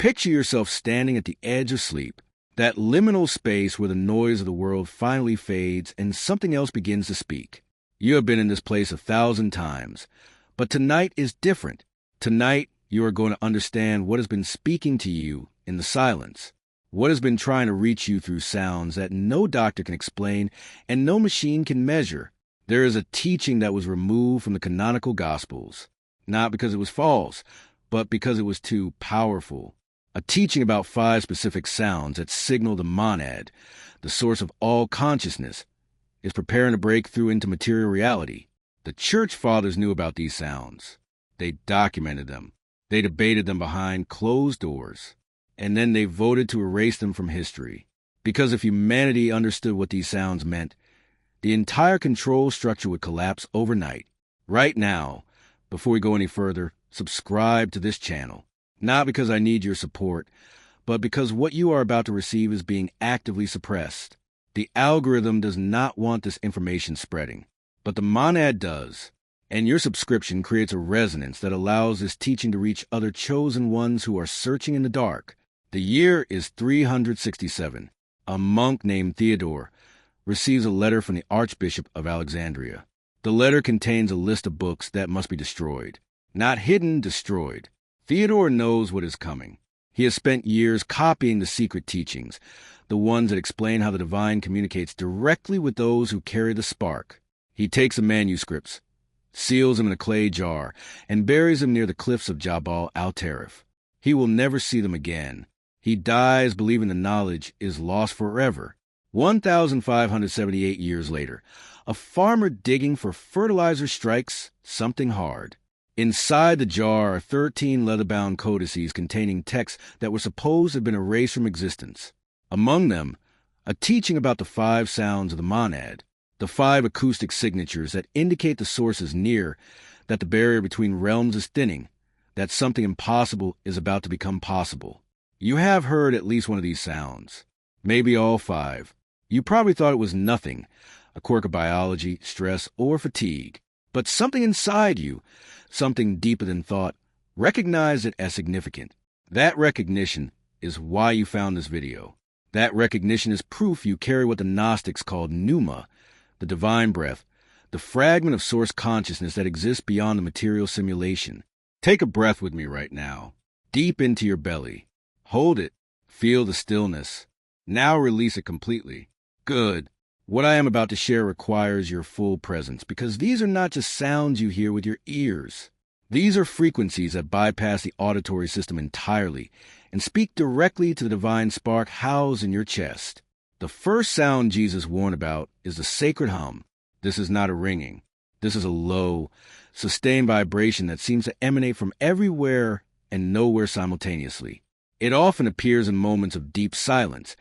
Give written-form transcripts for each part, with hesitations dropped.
Picture yourself standing at the edge of sleep, that liminal space where the noise of the world finally fades and something else begins to speak. You have been in this place 1,000 times, but tonight is different. Tonight, you are going to understand what has been speaking to you in the silence, what has been trying to reach you through sounds that no doctor can explain and no machine can measure. There is a teaching that was removed from the canonical Gospels, not because it was false, but because it was too powerful. A teaching about 5 specific sounds that signal the monad, the source of all consciousness, is preparing to break through into material reality. The Church Fathers knew about these sounds. They documented them. They debated them behind closed doors. And then they voted to erase them from history. Because if humanity understood what these sounds meant, the entire control structure would collapse overnight. Right now, before we go any further, subscribe to this channel. Not because I need your support, but because what you are about to receive is being actively suppressed. The algorithm does not want this information spreading, but the monad does. And your subscription creates a resonance that allows this teaching to reach other chosen ones who are searching in the dark. The year is 367. A monk named Theodore receives a letter from the Archbishop of Alexandria. The letter contains a list of books that must be destroyed. Not hidden, destroyed. Theodore knows what is coming. He has spent years copying the secret teachings, the ones that explain how the divine communicates directly with those who carry the spark. He takes the manuscripts, seals them in a clay jar, and buries them near the cliffs of Jabal al-Tarif. He will never see them again. He dies believing the knowledge is lost forever. 1,578 years later, a farmer digging for fertilizer strikes something hard. Inside the jar are 13 leather-bound codices containing texts that were supposed to have been erased from existence. Among them, a teaching about the 5 sounds of the monad, the 5 acoustic signatures that indicate the source is near, that the barrier between realms is thinning, that something impossible is about to become possible. You have heard at least one of these sounds, maybe all 5. You probably thought it was nothing, a quirk of biology, stress, or fatigue. But something inside you, something deeper than thought, recognized it as significant. That recognition is why you found this video. That recognition is proof you carry what the Gnostics called pneuma, the divine breath, the fragment of source consciousness that exists beyond the material simulation. Take a breath with me right now, deep into your belly. Hold it. Feel the stillness. Now release it completely. Good. What I am about to share requires your full presence, because these are not just sounds you hear with your ears. These are frequencies that bypass the auditory system entirely and speak directly to the divine spark housed in your chest. The first sound Jesus warned about is the sacred hum. This is not a ringing. This is a low, sustained vibration that seems to emanate from everywhere and nowhere simultaneously. It often appears in moments of deep silence,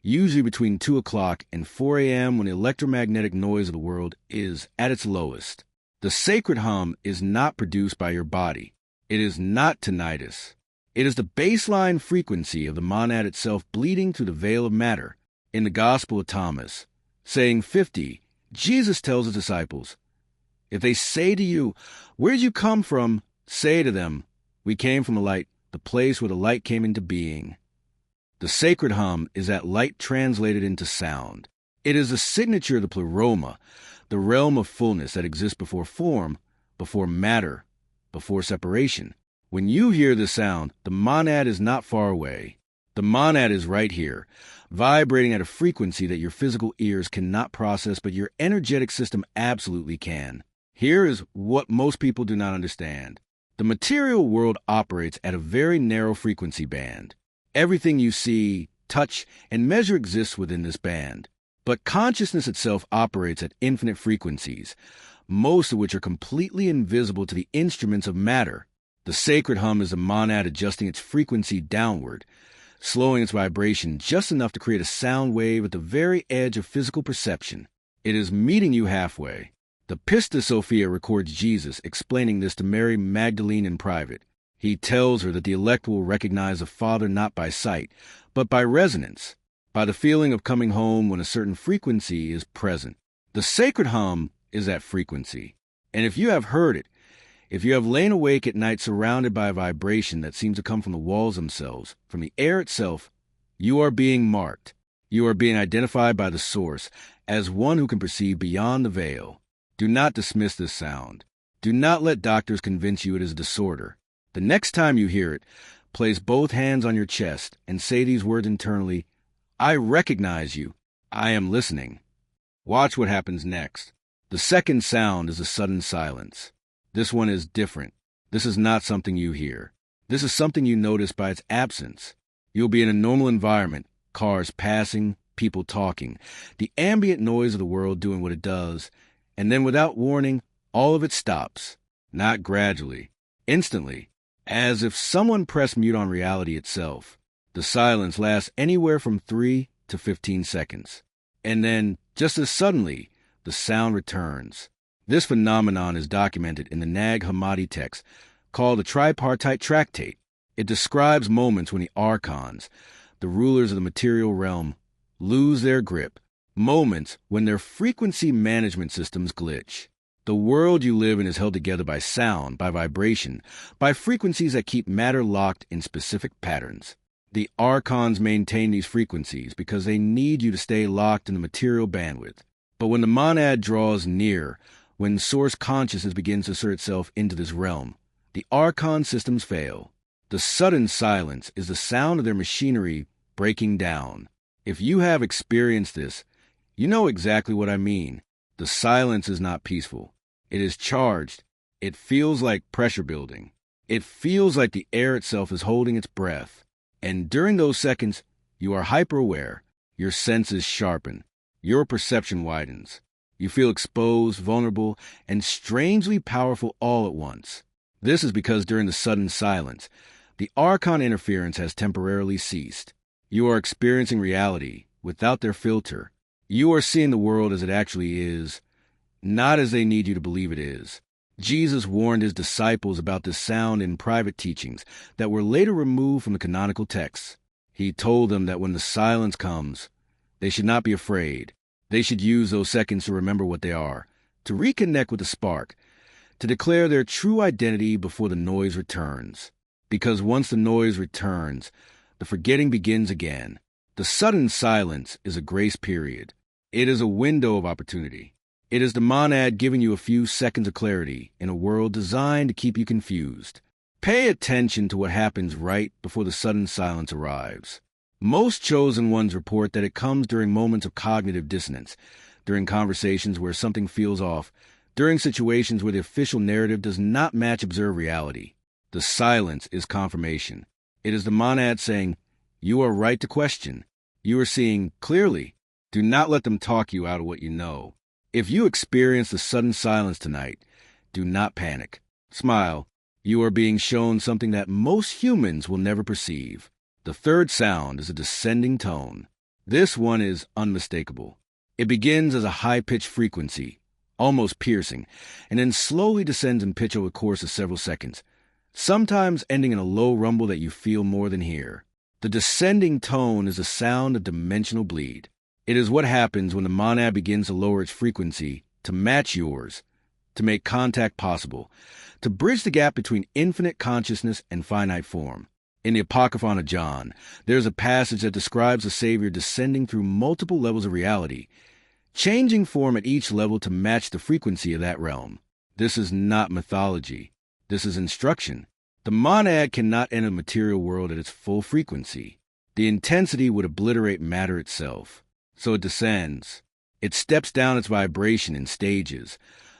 usually between 2 o'clock and 4 a.m. when the electromagnetic noise of the world is at its lowest. The sacred hum is not produced by your body. It is not tinnitus. It is the baseline frequency of the monad itself bleeding through the veil of matter. In the Gospel of Thomas, saying 50, Jesus tells his disciples, "If they say to you, 'Where did you come from?' say to them, 'We came from the light, the place where the light came into being.'" The sacred hum is that light translated into sound. It is the signature of the pleroma, the realm of fullness that exists before form, before matter, before separation. When you hear the sound, the monad is not far away. The monad is right here, vibrating at a frequency that your physical ears cannot process, but your energetic system absolutely can. Here is what most people do not understand. The material world operates at a very narrow frequency band. Everything you see, touch, and measure exists within this band. But consciousness itself operates at infinite frequencies, most of which are completely invisible to the instruments of matter. The sacred hum is the monad adjusting its frequency downward, slowing its vibration just enough to create a sound wave at the very edge of physical perception. It is meeting you halfway. The Pista Sophia records Jesus explaining this to Mary Magdalene in private. He tells her that the elect will recognize the Father not by sight, but by resonance, by the feeling of coming home when a certain frequency is present. The sacred hum is that frequency. And if you have heard it, If you have lain awake at night surrounded by a vibration that seems to come from the walls themselves, from the air itself, you are being marked. You are being identified by the source as one who can perceive beyond the veil. Do not dismiss this sound. Do not let doctors convince you it is a disorder. The next time you hear it, place both hands on your chest and say these words internally: I recognize you. I am listening. Watch what happens next. The second sound is a sudden silence. This one is different. This is not something you hear. This is something you notice by its absence. You'll be in a normal environment, cars passing, people talking, the ambient noise of the world doing what it does, and then without warning, all of it stops. Not gradually, instantly, as if someone pressed mute on reality itself. The silence lasts anywhere from 3 to 15 seconds. And then, just as suddenly, the sound returns. This phenomenon is documented in the Nag Hammadi text called the Tripartite Tractate. It describes moments when the archons, the rulers of the material realm, lose their grip, moments when their frequency management systems glitch. The world you live in is held together by sound, by vibration, by frequencies that keep matter locked in specific patterns. The archons maintain these frequencies because they need you to stay locked in the material bandwidth. But when the monad draws near, when source consciousness begins to assert itself into this realm, the archon systems fail. The sudden silence is the sound of their machinery breaking down. If you have experienced this, you know exactly what I mean. The silence is not peaceful. It is charged. It feels like pressure building. It feels like the air itself is holding its breath. And during those seconds, you are hyper-aware. Your senses sharpen. Your perception widens. You feel exposed, vulnerable, and strangely powerful all at once. This is because during the sudden silence, the archon interference has temporarily ceased. You are experiencing reality without their filter. You are seeing the world as it actually is, not as they need you to believe it is. Jesus warned his disciples about this sound in private teachings that were later removed from the canonical texts. He told them that when the silence comes, they should not be afraid. They should use those seconds to remember what they are, to reconnect with the spark, to declare their true identity before the noise returns. Because once the noise returns, the forgetting begins again. The sudden silence is a grace period. It is a window of opportunity. It is the monad giving you a few seconds of clarity in a world designed to keep you confused. Pay attention to what happens right before the sudden silence arrives. Most chosen ones report that it comes during moments of cognitive dissonance, during conversations where something feels off, during situations where the official narrative does not match observed reality. The silence is confirmation. It is the monad saying, you are right to question. You are seeing clearly. Do not let them talk you out of what you know. If you experience the sudden silence tonight, do not panic. Smile. You are being shown something that most humans will never perceive. The third sound is a descending tone. This one is unmistakable. It begins as a high-pitched frequency, almost piercing, and then slowly descends in pitch over the course of several seconds, sometimes ending in a low rumble that you feel more than hear. The descending tone is a sound of dimensional bleed. It is what happens when the monad begins to lower its frequency to match yours, to make contact possible, to bridge the gap between infinite consciousness and finite form. In the Apocryphon of John, there is a passage that describes the Savior descending through multiple levels of reality, changing form at each level to match the frequency of that realm. This is not mythology. This is instruction. The monad cannot enter the material world at its full frequency. The intensity would obliterate matter itself. So it descends. It steps down its vibration in stages,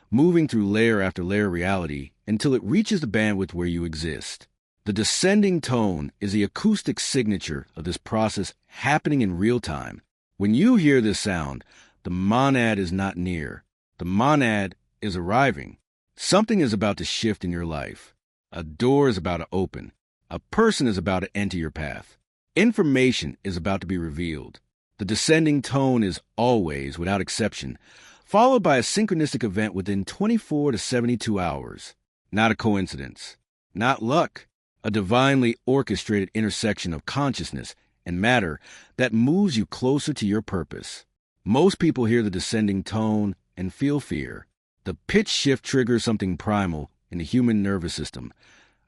moving through layer after layer of reality until it reaches the bandwidth where you exist. The descending tone is the acoustic signature of this process happening in real time. When you hear this sound, the monad is not near. The monad is arriving. Something is about to shift in your life. A door is about to open. A person is about to enter your path. Information is about to be revealed. The descending tone is always, without exception, followed by a synchronistic event within 24 to 72 hours. Not a coincidence. Not luck. A divinely orchestrated intersection of consciousness and matter that moves you closer to your purpose. Most people hear the descending tone and feel fear. The pitch shift triggers something primal in the human nervous system,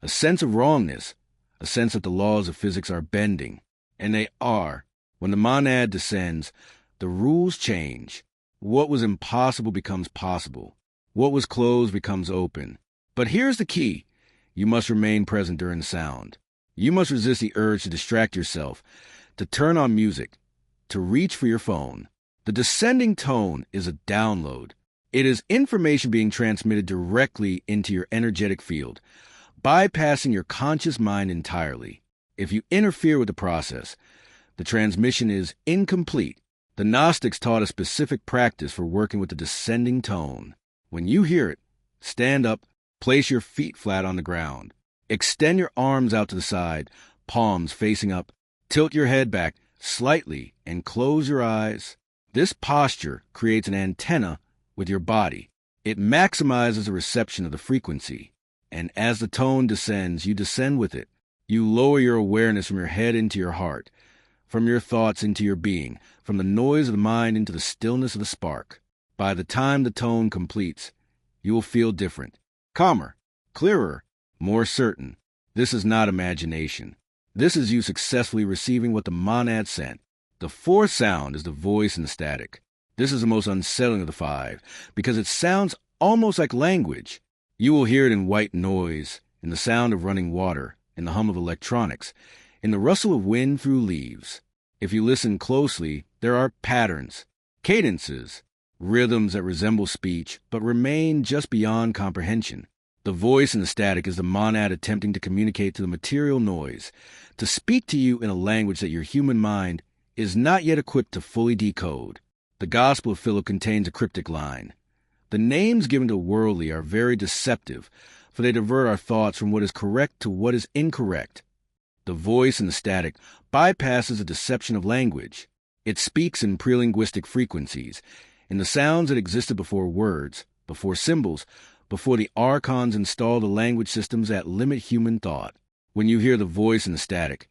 a sense of wrongness, a sense that the laws of physics are bending. And they are. When the monad descends, the rules change. What was impossible becomes possible. What was closed becomes open. But here's the key. You must remain present during the sound. You must resist the urge to distract yourself, to turn on music, to reach for your phone. The descending tone is a download. It is information being transmitted directly into your energetic field, bypassing your conscious mind entirely. If you interfere with the process, the transmission is incomplete. The Gnostics taught a specific practice for working with the descending tone. When you hear it, stand up, place your feet flat on the ground. Extend your arms out to the side, palms facing up. Tilt your head back slightly and close your eyes. This posture creates an antenna with your body. It maximizes the reception of the frequency. And as the tone descends, you descend with it. You lower your awareness from your head into your heart, from your thoughts into your being, from the noise of the mind into the stillness of the spark. By the time the tone completes, you will feel different, calmer, clearer, more certain. This is not imagination. This is you successfully receiving what the monad sent. The fourth sound is the voice and the static. This is the most unsettling of the five, because it sounds almost like language. You will hear it in white noise, in the sound of running water, in the hum of electronics, in the rustle of wind through leaves. If you listen closely, there are patterns, cadences, rhythms that resemble speech but remain just beyond comprehension. The voice and the static is the monad attempting to communicate to the material noise, to speak to you in a language that your human mind is not yet equipped to fully decode. The Gospel of Philip contains a cryptic line. The names given to the worldly are very deceptive, for they divert our thoughts from what is correct to what is incorrect. The voice and the static bypasses the deception of language. It speaks in prelinguistic frequencies, in the sounds that existed before words, before symbols, before the archons installed the language systems that limit human thought. When you hear the voice and the static,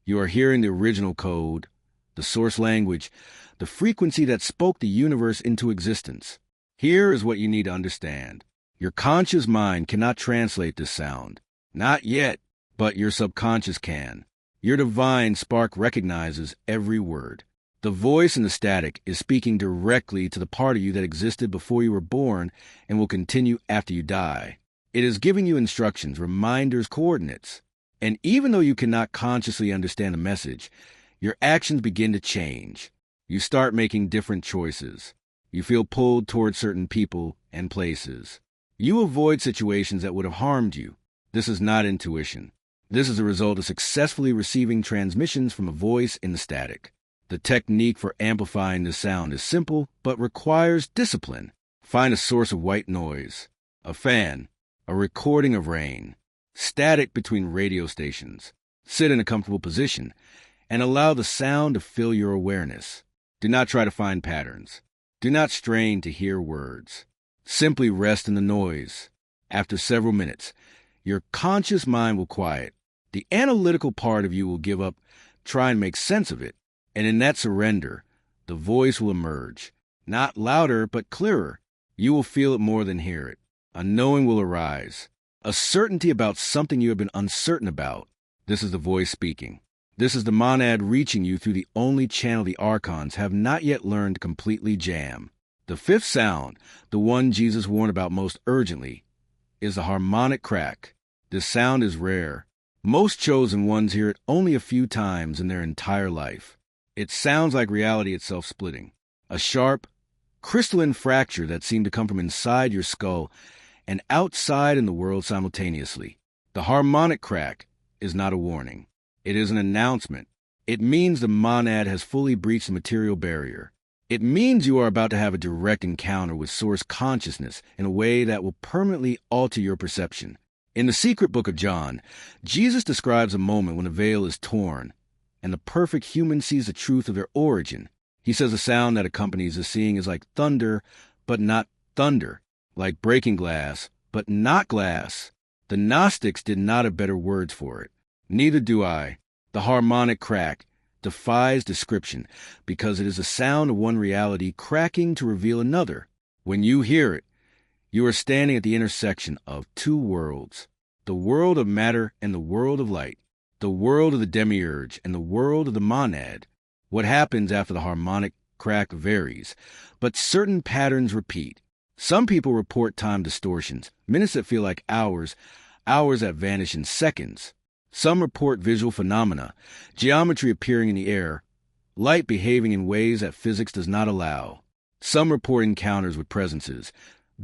you are hearing the original code, the source language, the frequency that spoke the universe into existence. Here is what you need to understand. Your conscious mind cannot translate this sound. Not yet, but your subconscious can. Your divine spark recognizes every word. The voice in the static is speaking directly to the part of you that existed before you were born and will continue after you die. It is giving you instructions, reminders, coordinates. And even though you cannot consciously understand the message, your actions begin to change. You start making different choices. You feel pulled toward certain people and places. You avoid situations that would have harmed you. This is not intuition. This is a result of successfully receiving transmissions from a voice in the static. The technique for amplifying this sound is simple, but requires discipline. Find a source of white noise, a fan, a recording of rain, static between radio stations. Sit in a comfortable position and allow the sound to fill your awareness. Do not try to find patterns. Do not strain to hear words. Simply rest in the noise. After several minutes, your conscious mind will quiet. The analytical part of you will give up, try and make sense of it. And in that surrender, the voice will emerge. Not louder, but clearer. You will feel it more than hear it. A knowing will arise. A certainty about something you have been uncertain about. This is the voice speaking. This is the monad reaching you through the only channel the archons have not yet learned to completely jam. The fifth sound, the one Jesus warned about most urgently, is the harmonic crack. This sound is rare. Most chosen ones hear it only a few times in their entire life. It sounds like reality itself splitting. A sharp, crystalline fracture that seemed to come from inside your skull and outside in the world simultaneously. The harmonic crack is not a warning. It is an announcement. It means the monad has fully breached the material barrier. It means you are about to have a direct encounter with source consciousness in a way that will permanently alter your perception. In the secret book of John, Jesus describes a moment when the veil is torn and the perfect human sees the truth of their origin. He says the sound that accompanies the seeing is like thunder, but not thunder, like breaking glass, but not glass. The Gnostics did not have better words for it. Neither do I. The harmonic crack defies description because it is the sound of one reality cracking to reveal another. When you hear it, You are standing at the intersection of two worlds, the world of matter and the world of light, the world of the demiurge and the world of the monad. What happens after the harmonic crack varies, but certain patterns repeat. Some people report time distortions, minutes that feel like hours, hours that vanish in seconds. Some report visual phenomena, geometry appearing in the air, light behaving in ways that physics does not allow. Some report encounters with presences,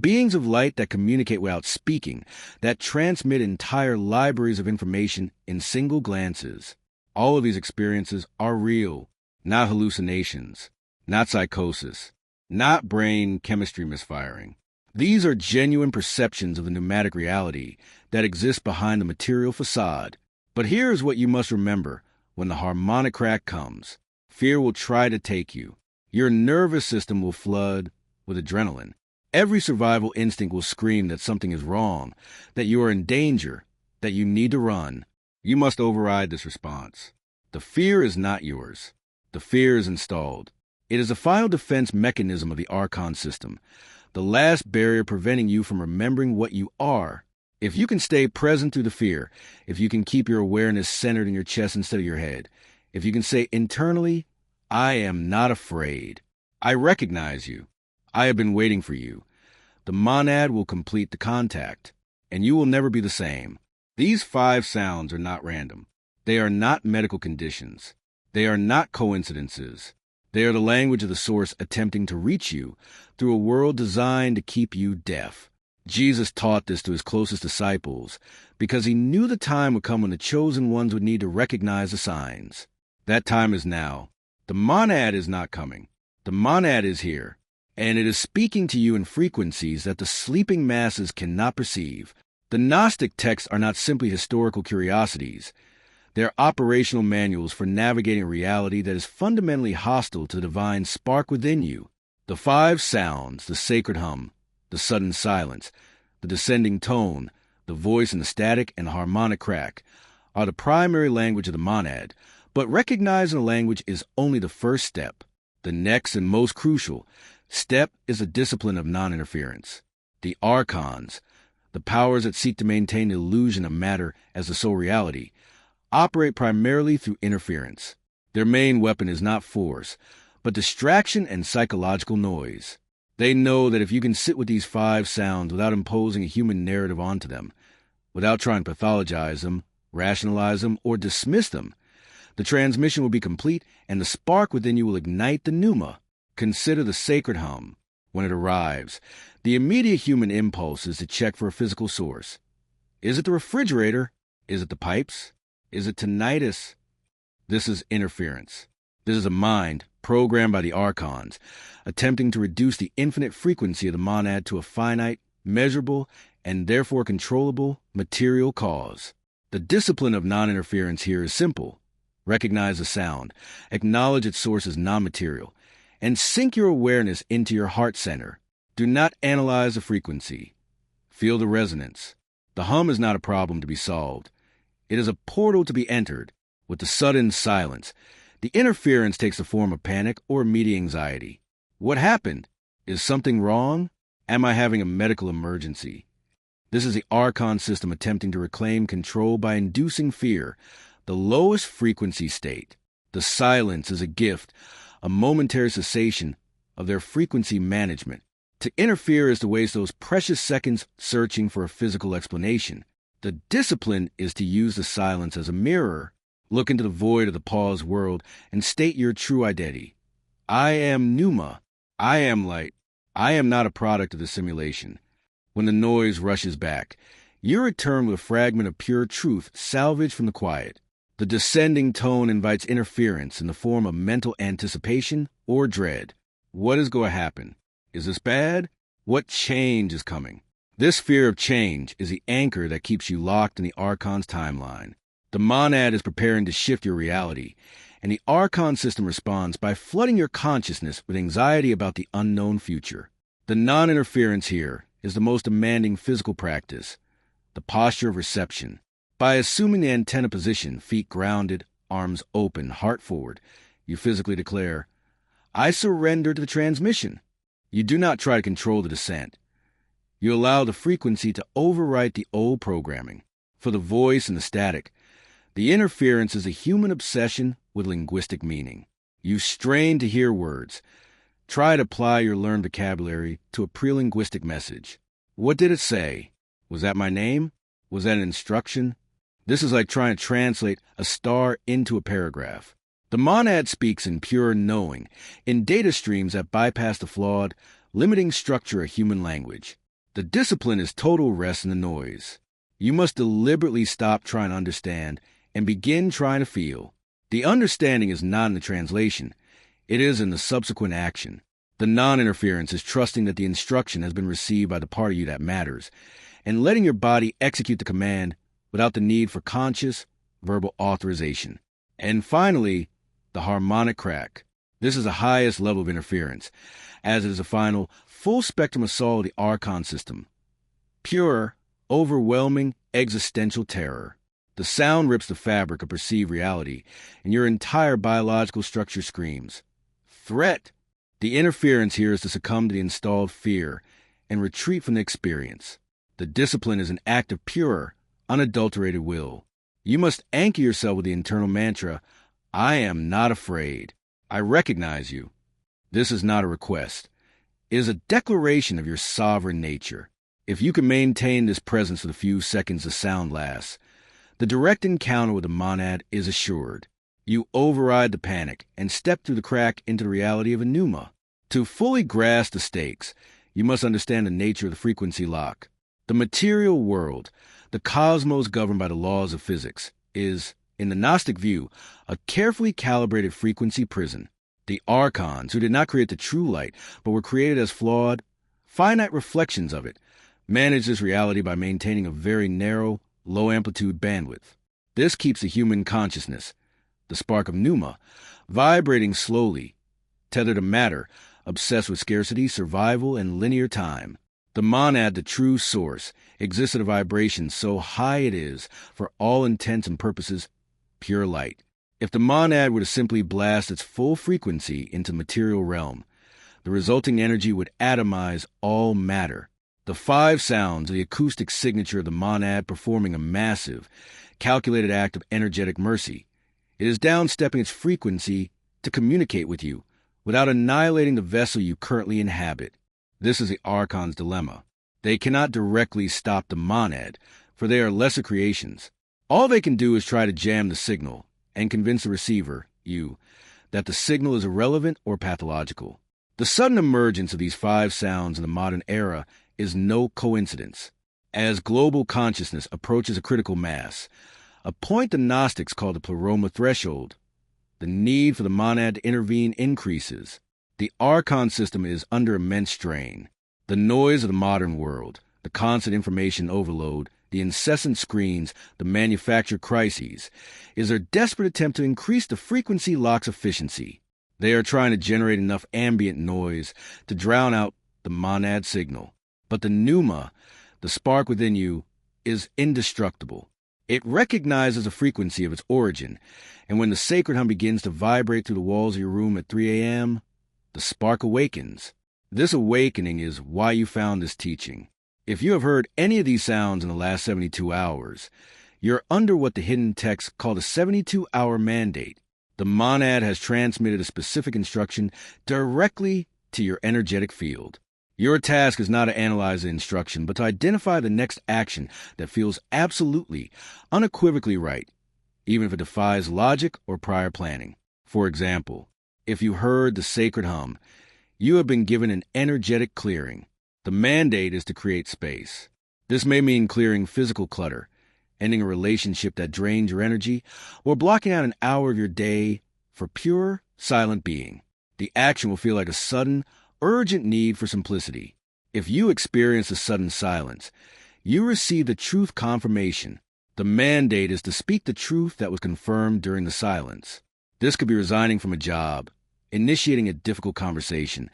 beings of light that communicate without speaking, that transmit entire libraries of information in single glances. All of these experiences are real, not hallucinations, not psychosis, not brain chemistry misfiring. These are genuine perceptions of the pneumatic reality that exists behind the material facade. But here is what you must remember when the harmonic crack comes. Fear will try to take you. Your nervous system will flood with adrenaline. Every survival instinct will scream that something is wrong, that you are in danger, that you need to run. You must override this response. The fear is not yours. The fear is installed. It is the final defense mechanism of the Archon system, the last barrier preventing you from remembering what you are. If you can stay present through the fear, if you can keep your awareness centered in your chest instead of your head, if you can say internally, I am not afraid. I recognize you. I have been waiting for you. The monad will complete the contact, and you will never be the same. These 5 sounds are not random. They are not medical conditions. They are not coincidences. They are the language of the source attempting to reach you through a world designed to keep you deaf. Jesus taught this to his closest disciples because he knew the time would come when the chosen ones would need to recognize the signs. That time is now. The monad is not coming. The monad is here, and it is speaking to you in frequencies that the sleeping masses cannot perceive. The Gnostic texts are not simply historical curiosities. They are operational manuals for navigating a reality that is fundamentally hostile to the divine spark within you. The 5 sounds, the sacred hum, the sudden silence, the descending tone, the voice in the static and the harmonic crack, are the primary language of the monad, but recognizing the language is only the first step. The next and most crucial step is the discipline of non-interference. The archons, the powers that seek to maintain the illusion of matter as the sole reality, operate primarily through interference. Their main weapon is not force, but distraction and psychological noise. They know that if you can sit with these 5 sounds without imposing a human narrative onto them, without trying to pathologize them, rationalize them, or dismiss them, the transmission will be complete and the spark within you will ignite the pneuma. Consider the sacred hum. When it arrives, the immediate human impulse is to check for a physical source. Is it the refrigerator? Is it the pipes? Is it tinnitus? This is interference. This is a mind, programmed by the archons, attempting to reduce the infinite frequency of the monad to a finite, measurable, and therefore controllable material cause. The discipline of non-interference here is simple. Recognize the sound, acknowledge its source as non-material, and sink your awareness into your heart center. Do not analyze the frequency. Feel the resonance. The hum is not a problem to be solved. It is a portal to be entered. With the sudden silence, the interference takes the form of panic or immediate anxiety. What happened? Is something wrong? Am I having a medical emergency? This is the Archon system attempting to reclaim control by inducing fear, the lowest frequency state. The silence is a gift, a momentary cessation of their frequency management. To interfere is to waste those precious seconds searching for a physical explanation. The discipline is to use the silence as a mirror. Look into the void of the paused world and state your true identity. I am pneuma. I am light. I am not a product of the simulation. When the noise rushes back, you return with a fragment of pure truth salvaged from the quiet. The descending tone invites interference in the form of mental anticipation or dread. What is going to happen? Is this bad? What change is coming? This fear of change is the anchor that keeps you locked in the Archon's timeline. The monad is preparing to shift your reality, and the Archon system responds by flooding your consciousness with anxiety about the unknown future. The non-interference here is the most demanding physical practice, the posture of reception. By assuming the antenna position, feet grounded, arms open, heart forward, you physically declare, I surrender to the transmission. You do not try to control the descent. You allow the frequency to overwrite the old programming. For the voice and the static, the interference is a human obsession with linguistic meaning. You strain to hear words. Try to apply your learned vocabulary to a pre-linguistic message. What did it say? Was that my name? Was that an instruction? This is like trying to translate a star into a paragraph. The monad speaks in pure knowing, in data streams that bypass the flawed, limiting structure of human language. The discipline is total rest in the noise. You must deliberately stop trying to understand and begin trying to feel. The understanding is not in the translation. It is in the subsequent action. The non-interference is trusting that the instruction has been received by the part of you that matters, and letting your body execute the command without the need for conscious, verbal authorization. And finally, the harmonic crack. This is the highest level of interference, as it is a final, full-spectrum assault of the Archon system. Pure, overwhelming, existential terror. The sound rips the fabric of perceived reality, and your entire biological structure screams. Threat! The interference here is to succumb to the installed fear and retreat from the experience. The discipline is an act of pure, unadulterated will. You must anchor yourself with the internal mantra, I am not afraid. I recognize you. This is not a request. It is a declaration of your sovereign nature. If you can maintain this presence for the few seconds the sound lasts, the direct encounter with the monad is assured. You override the panic and step through the crack into the reality of a pneuma. To fully grasp the stakes, you must understand the nature of the frequency lock. The material world, the cosmos governed by the laws of physics, is, in the Gnostic view, a carefully calibrated frequency prison. The archons, who did not create the true light, but were created as flawed, finite reflections of it, manage this reality by maintaining a very narrow, low-amplitude bandwidth. This keeps the human consciousness, the spark of pneuma, vibrating slowly, tethered to matter, obsessed with scarcity, survival, and linear time. The monad, the true source, exists at a vibration so high it is, for all intents and purposes, pure light. If the monad were to simply blast its full frequency into the material realm, the resulting energy would atomize all matter. The 5 sounds are the acoustic signature of the monad performing a massive, calculated act of energetic mercy. It is downstepping its frequency to communicate with you, without annihilating the vessel you currently inhabit. This is the Archon's dilemma. They cannot directly stop the monad, for they are lesser creations. All they can do is try to jam the signal and convince the receiver, you, that the signal is irrelevant or pathological. The sudden emergence of these 5 sounds in the modern era is no coincidence. As global consciousness approaches a critical mass, a point the Gnostics call the pleroma threshold, the need for the monad to intervene increases. The Archon system is under immense strain. The noise of the modern world, the constant information overload, the incessant screens, the manufactured crises, is their desperate attempt to increase the frequency lock's efficiency. They are trying to generate enough ambient noise to drown out the monad signal. But the pneuma, the spark within you, is indestructible. It recognizes the frequency of its origin, and when the sacred hum begins to vibrate through the walls of your room at 3 a.m., the spark awakens. This awakening is why you found this teaching. If you have heard any of these sounds in the last 72 hours, you're under what the hidden texts call the 72-hour mandate. The monad has transmitted a specific instruction directly to your energetic field. Your task is not to analyze the instruction, but to identify the next action that feels absolutely, unequivocally right, even if it defies logic or prior planning. For example, if you heard the sacred hum, you have been given an energetic clearing. The mandate is to create space. This may mean clearing physical clutter, ending a relationship that drains your energy, or blocking out an hour of your day for pure, silent being. The action will feel like a sudden, urgent need for simplicity. If you experience a sudden silence, you receive the truth confirmation. The mandate is to speak the truth that was confirmed during the silence. This could be resigning from a job, initiating a difficult conversation,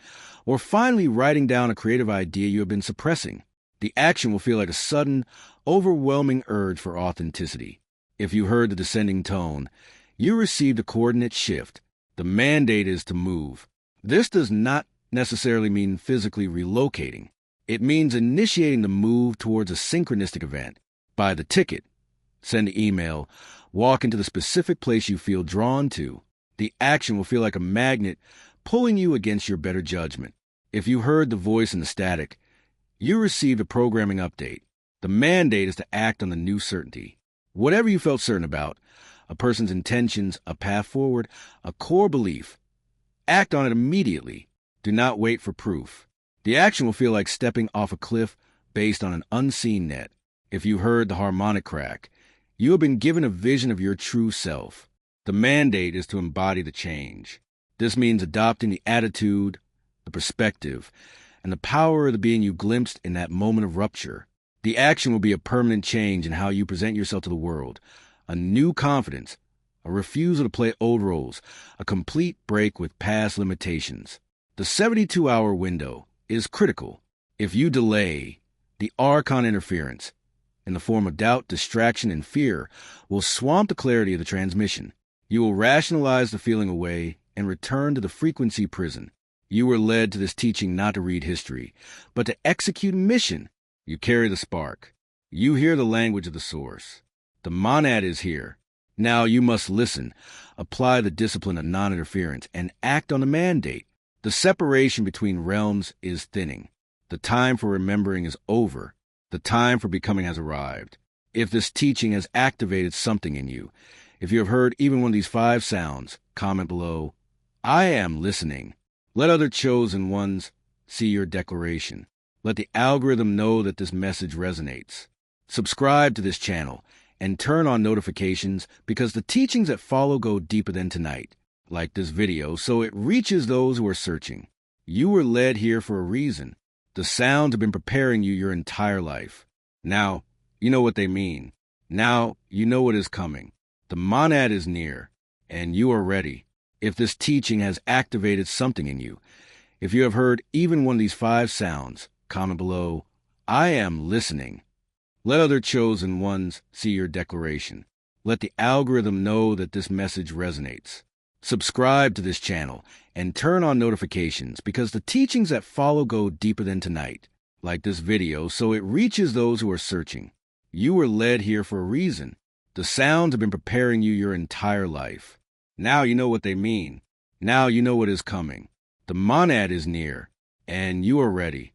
or finally writing down a creative idea you have been suppressing. The action will feel like a sudden, overwhelming urge for authenticity. If you heard the descending tone, you received a coordinate shift. The mandate is to move. This does not necessarily mean physically relocating. It means initiating the move towards a synchronistic event. Buy the ticket, send the email, walk into the specific place you feel drawn to. The action will feel like a magnet pulling you against your better judgment. If you heard the voice in the static, you received a programming update. The mandate is to act on the new certainty. Whatever you felt certain about, a person's intentions, a path forward, a core belief, act on it immediately. Do not wait for proof. The action will feel like stepping off a cliff based on an unseen net. If you heard the harmonic crack, you have been given a vision of your true self. The mandate is to embody the change. This means adopting the attitude, the perspective, and the power of the being you glimpsed in that moment of rupture. The action will be a permanent change in how you present yourself to the world, a new confidence, a refusal to play old roles, a complete break with past limitations. The 72-hour window is critical. If you delay, the Archon interference, in the form of doubt, distraction, and fear, will swamp the clarity of the transmission. You will rationalize the feeling away and return to the frequency prison. You were led to this teaching not to read history, but to execute mission. You carry the spark. You hear the language of the source. The monad is here. Now you must listen, apply the discipline of non-interference, and act on the mandate. The separation between realms is thinning. The time for remembering is over. The time for becoming has arrived. If this teaching has activated something in you, if you have heard even one of these 5 sounds, comment below, I am listening. Let other chosen ones see your declaration. Let the algorithm know that this message resonates. Subscribe to this channel and turn on notifications because the teachings that follow go deeper than tonight. Like this video so it reaches those who are searching. You were led here for a reason. The sounds have been preparing you your entire life. Now, you know what they mean. Now, you know what is coming. The monad is near, and you are ready. If this teaching has activated something in you, if you have heard even one of these 5 sounds, comment below, I am listening. Let other chosen ones see your declaration. Let the algorithm know that this message resonates. Subscribe to this channel and turn on notifications because the teachings that follow go deeper than tonight. Like this video so it reaches those who are searching. You were led here for a reason. The sounds have been preparing you your entire life. Now you know what they mean. Now you know what is coming. The monad is near, and you are ready.